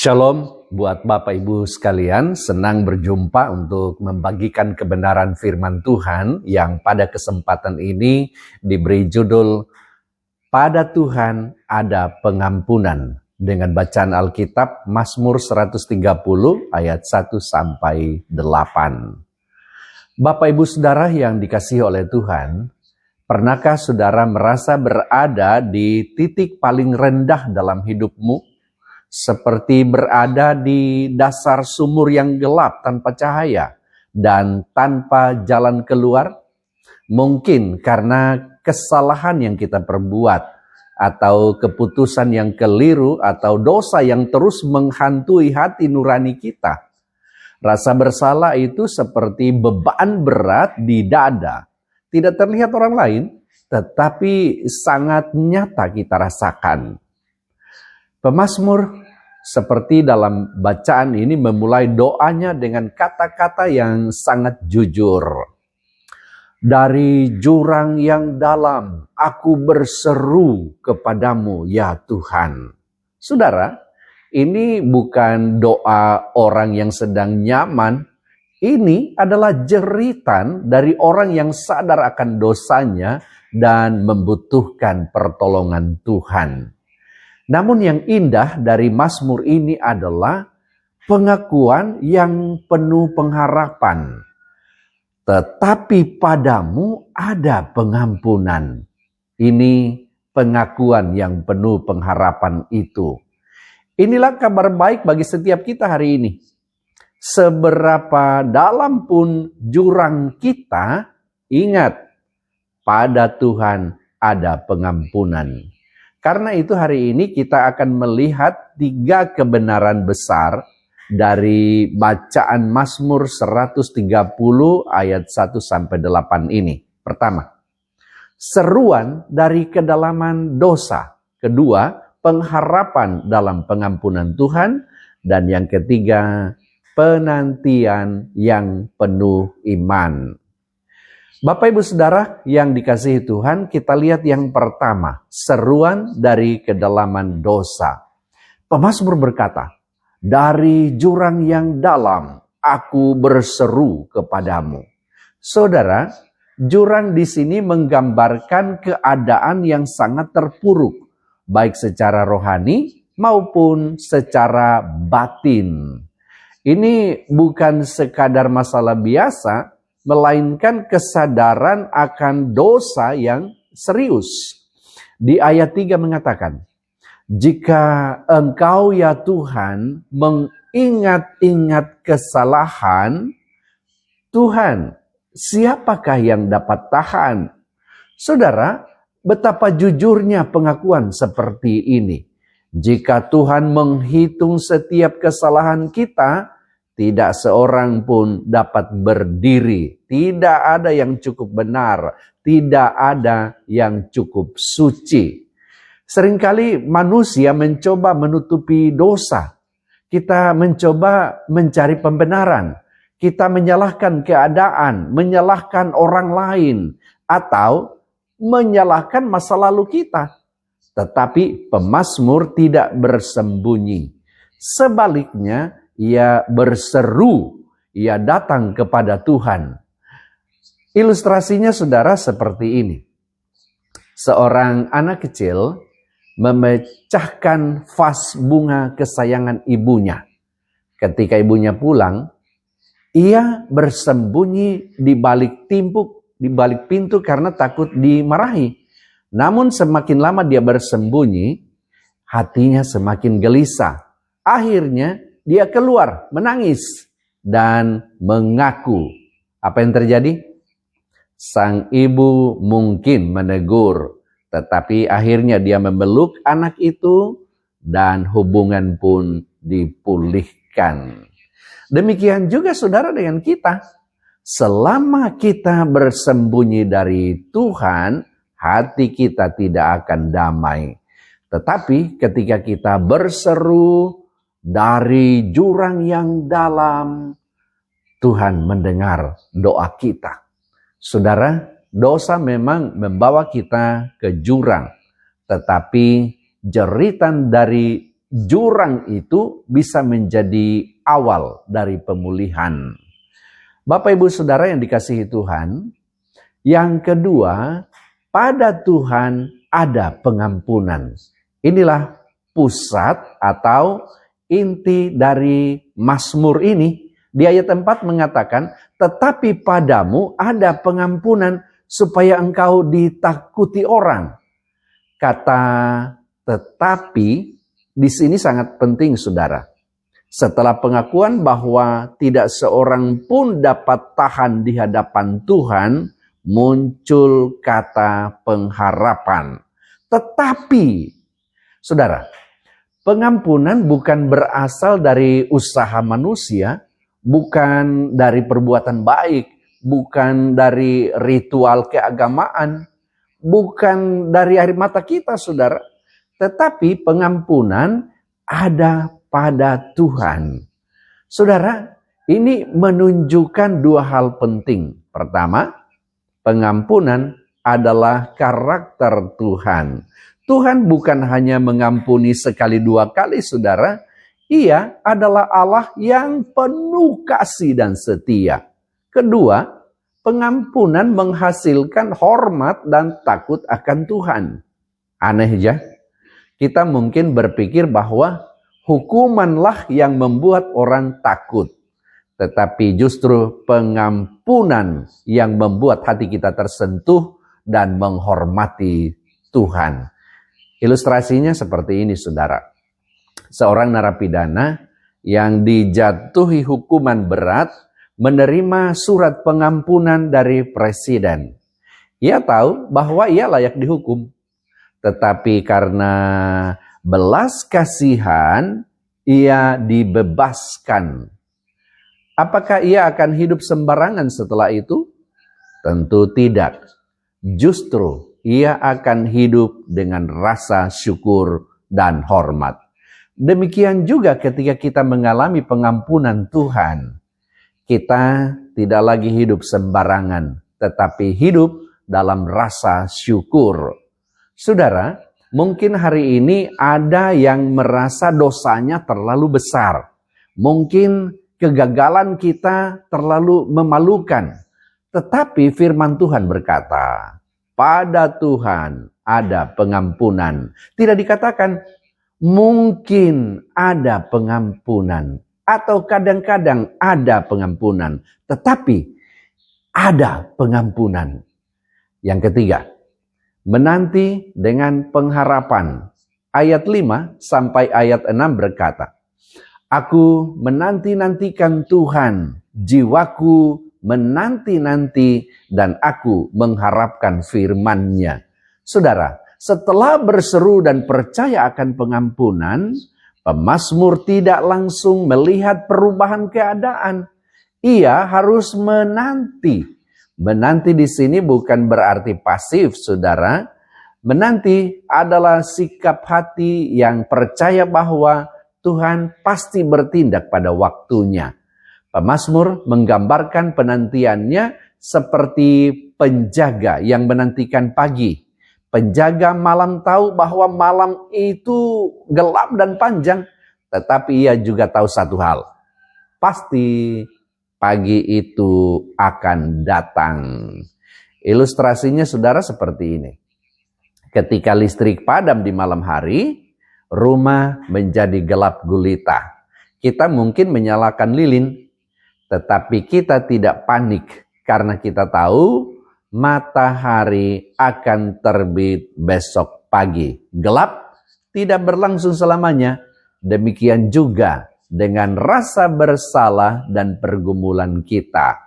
Shalom buat Bapak Ibu sekalian, senang berjumpa untuk membagikan kebenaran firman Tuhan yang pada kesempatan ini diberi judul Pada Tuhan Ada Pengampunan dengan bacaan Alkitab Mazmur 130 ayat 1 sampai 8. Bapak Ibu Saudara yang dikasihi oleh Tuhan, pernahkah saudara merasa berada di titik paling rendah dalam hidupmu? Seperti berada di dasar sumur yang gelap tanpa cahaya dan tanpa jalan keluar? Mungkin karena kesalahan yang kita perbuat, atau keputusan yang keliru, atau dosa yang terus menghantui hati nurani kita. Rasa bersalah itu seperti beban berat di dada. Tidak terlihat orang lain, tetapi sangat nyata kita rasakan. Pemazmur seperti dalam bacaan ini memulai doanya dengan kata-kata yang sangat jujur. Dari jurang yang dalam, aku berseru kepadamu, ya Tuhan. Saudara, ini bukan doa orang yang sedang nyaman. Ini adalah jeritan dari orang yang sadar akan dosanya dan membutuhkan pertolongan Tuhan. Namun yang indah dari Mazmur ini adalah pengakuan yang penuh pengharapan. Tetapi padamu ada pengampunan. Ini pengakuan yang penuh pengharapan itu. Inilah kabar baik bagi setiap kita hari ini. Seberapa dalam pun jurang kita, ingat, pada Tuhan ada pengampunan. Karena itu hari ini kita akan melihat 3 kebenaran besar dari bacaan Mazmur 130 ayat 1 sampai 8 ini. Pertama, seruan dari kedalaman dosa. Kedua, pengharapan dalam pengampunan Tuhan. Dan yang ketiga, penantian yang penuh iman. Bapak Ibu Saudara yang dikasihi Tuhan, kita lihat yang pertama, seruan dari kedalaman dosa. Pemazmur berkata, dari jurang yang dalam aku berseru kepadamu. Saudara, jurang di sini menggambarkan keadaan yang sangat terpuruk, baik secara rohani maupun secara batin. Ini bukan sekadar masalah biasa, melainkan kesadaran akan dosa yang serius. Di ayat 3 mengatakan, jika engkau ya Tuhan mengingat-ingat kesalahan, Tuhan, siapakah yang dapat tahan? Saudara, betapa jujurnya pengakuan seperti ini. Jika Tuhan menghitung setiap kesalahan kita, tidak seorang pun dapat berdiri. Tidak ada yang cukup benar. Tidak ada yang cukup suci. Seringkali manusia mencoba menutupi dosa. Kita mencoba mencari pembenaran. Kita menyalahkan keadaan, menyalahkan orang lain, atau menyalahkan masa lalu kita. Tetapi pemazmur tidak bersembunyi. Sebaliknya, ia berseru, ia datang kepada Tuhan. Ilustrasinya saudara seperti ini. Seorang anak kecil memecahkan vas bunga kesayangan ibunya. Ketika ibunya pulang, ia bersembunyi di balik timpuk, di balik pintu karena takut dimarahi. Namun semakin lama dia bersembunyi, hatinya semakin gelisah. Akhirnya dia keluar, menangis, dan mengaku. Apa yang terjadi? Sang ibu mungkin menegur, tetapi akhirnya dia memeluk anak itu, dan hubungan pun dipulihkan. Demikian juga saudara dengan kita. Selama kita bersembunyi dari Tuhan, hati kita tidak akan damai. Tetapi ketika kita berseru dari jurang yang dalam, Tuhan mendengar doa kita. Saudara, dosa memang membawa kita ke jurang. Tetapi jeritan dari jurang itu bisa menjadi awal dari pemulihan. Bapak Ibu Saudara yang dikasihi Tuhan, yang kedua, pada Tuhan ada pengampunan. Inilah pusat atau inti dari Mazmur ini. Di ayat 4 mengatakan, tetapi padamu ada pengampunan supaya engkau ditakuti orang. Kata tetapi di sini sangat penting, saudara. Setelah pengakuan bahwa tidak seorang pun dapat tahan di hadapan Tuhan, muncul kata pengharapan. Tetapi, saudara, pengampunan bukan berasal dari usaha manusia, bukan dari perbuatan baik, bukan dari ritual keagamaan, bukan dari air mata kita, saudara. Tetapi pengampunan ada pada Tuhan. Saudara, ini menunjukkan dua hal penting. Pertama, pengampunan adalah karakter Tuhan. Tuhan bukan hanya mengampuni sekali dua kali, saudara. Ia adalah Allah yang penuh kasih dan setia. Kedua, pengampunan menghasilkan hormat dan takut akan Tuhan. Aneh ya? Kita mungkin berpikir bahwa hukumanlah yang membuat orang takut. Tetapi justru pengampunan yang membuat hati kita tersentuh dan menghormati Tuhan. Ilustrasinya seperti ini, saudara. Seorang narapidana yang dijatuhi hukuman berat menerima surat pengampunan dari presiden. Ia tahu bahwa ia layak dihukum. Tetapi karena belas kasihan, ia dibebaskan. Apakah ia akan hidup sembarangan setelah itu? Tentu tidak. Justru ia akan hidup dengan rasa syukur dan hormat. Demikian juga ketika kita mengalami pengampunan Tuhan. Kita tidak lagi hidup sembarangan, tetapi hidup dalam rasa syukur. Saudara, mungkin hari ini ada yang merasa dosanya terlalu besar. Mungkin kegagalan kita terlalu memalukan. Tetapi firman Tuhan berkata, pada Tuhan ada pengampunan. Tidak dikatakan mungkin ada pengampunan atau kadang-kadang ada pengampunan, tetapi ada pengampunan. Yang ketiga, menanti dengan pengharapan. Ayat 5 sampai ayat 6 berkata, aku menanti-nantikan Tuhan, jiwaku menanti-nanti dan aku mengharapkan firman-Nya. Saudara, setelah berseru dan percaya akan pengampunan, pemazmur tidak langsung melihat perubahan keadaan. Ia harus menanti. Menanti di sini bukan berarti pasif, saudara. Menanti adalah sikap hati yang percaya bahwa Tuhan pasti bertindak pada waktunya. Pemazmur menggambarkan penantiannya seperti penjaga yang menantikan pagi. Penjaga malam tahu bahwa malam itu gelap dan panjang, tetapi ia juga tahu satu hal. Pasti pagi itu akan datang. Ilustrasinya saudara seperti ini. Ketika listrik padam di malam hari, rumah menjadi gelap gulita. Kita mungkin menyalakan lilin, tetapi kita tidak panik karena kita tahu matahari akan terbit besok pagi. Gelap tidak berlangsung selamanya. Demikian juga dengan rasa bersalah dan pergumulan kita.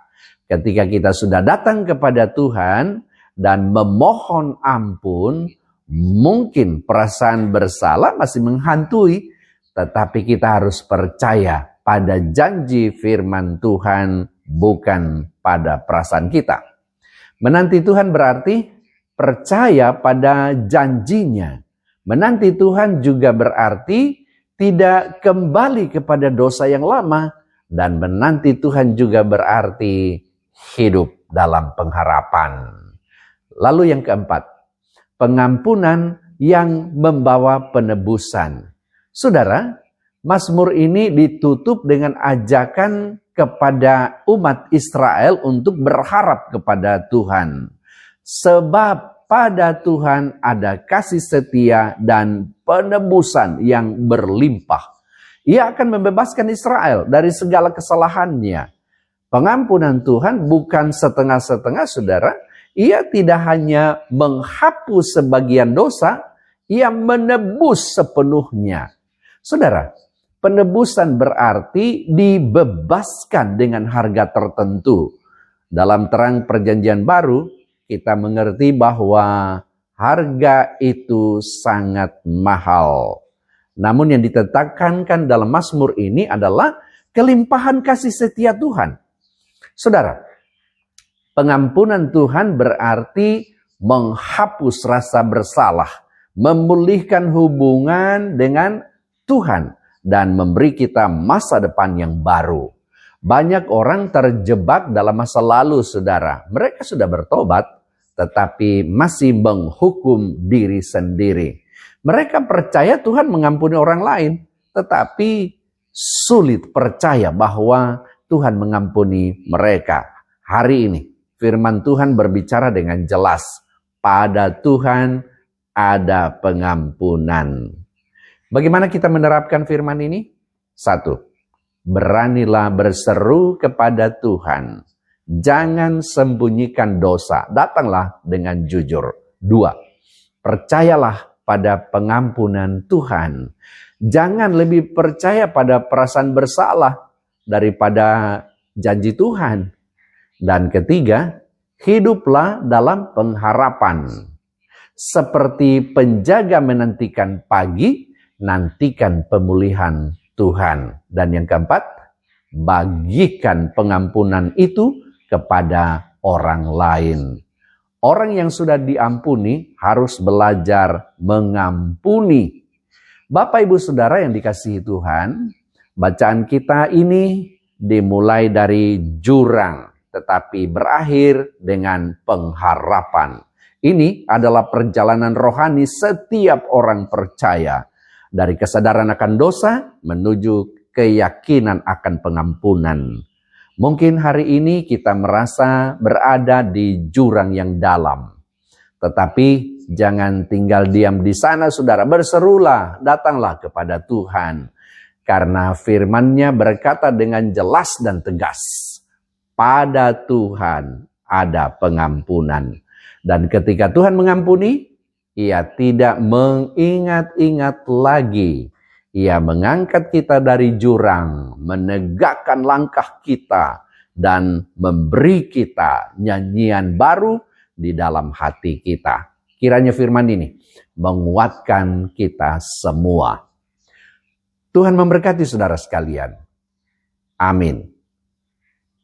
Ketika kita sudah datang kepada Tuhan dan memohon ampun, mungkin perasaan bersalah masih menghantui, tetapi kita harus percaya pada janji firman Tuhan, bukan pada perasaan kita. Menanti Tuhan berarti percaya pada janjinya. Menanti Tuhan juga berarti tidak kembali kepada dosa yang lama. Dan menanti Tuhan juga berarti hidup dalam pengharapan. Lalu yang keempat, pengampunan yang membawa penebusan. Saudara, Mazmur ini ditutup dengan ajakan kepada umat Israel untuk berharap kepada Tuhan. Sebab pada Tuhan ada kasih setia dan penebusan yang berlimpah. Ia akan membebaskan Israel dari segala kesalahannya. Pengampunan Tuhan bukan setengah-setengah, saudara. Ia tidak hanya menghapus sebagian dosa, ia menebus sepenuhnya. Saudara, penebusan berarti dibebaskan dengan harga tertentu. Dalam terang perjanjian baru, kita mengerti bahwa harga itu sangat mahal. Namun yang ditekankan dalam Mazmur ini adalah kelimpahan kasih setia Tuhan. Saudara, pengampunan Tuhan berarti menghapus rasa bersalah, memulihkan hubungan dengan Tuhan, dan memberi kita masa depan yang baru. Banyak orang terjebak dalam masa lalu, saudara. Mereka sudah bertobat, tetapi masih menghukum diri sendiri. Mereka percaya Tuhan mengampuni orang lain, tetapi sulit percaya bahwa Tuhan mengampuni mereka. Hari ini, firman Tuhan berbicara dengan jelas. Pada Tuhan ada pengampunan. Bagaimana kita menerapkan firman ini? 1. Beranilah berseru kepada Tuhan. Jangan sembunyikan dosa. Datanglah dengan jujur. 2. Percayalah pada pengampunan Tuhan. Jangan lebih percaya pada perasaan bersalah daripada janji Tuhan. Dan 3, hiduplah dalam pengharapan. Seperti penjaga menantikan pagi, nantikan pemulihan Tuhan. Dan yang 4, bagikan pengampunan itu kepada orang lain. Orang yang sudah diampuni harus belajar mengampuni. Bapak, Ibu, Saudara yang dikasihi Tuhan, bacaan kita ini dimulai dari jurang, tetapi berakhir dengan pengharapan. Ini adalah perjalanan rohani setiap orang percaya. Dari kesadaran akan dosa menuju keyakinan akan pengampunan. Mungkin hari ini kita merasa berada di jurang yang dalam. Tetapi jangan tinggal diam di sana, saudara. Berserulah, datanglah kepada Tuhan. Karena firman-Nya berkata dengan jelas dan tegas. Pada Tuhan ada pengampunan. Dan ketika Tuhan mengampuni, Ia tidak mengingat-ingat lagi. Ia mengangkat kita dari jurang, menegakkan langkah kita, dan memberi kita nyanyian baru di dalam hati kita. Kiranya firman ini menguatkan kita semua. Tuhan memberkati saudara sekalian. Amin.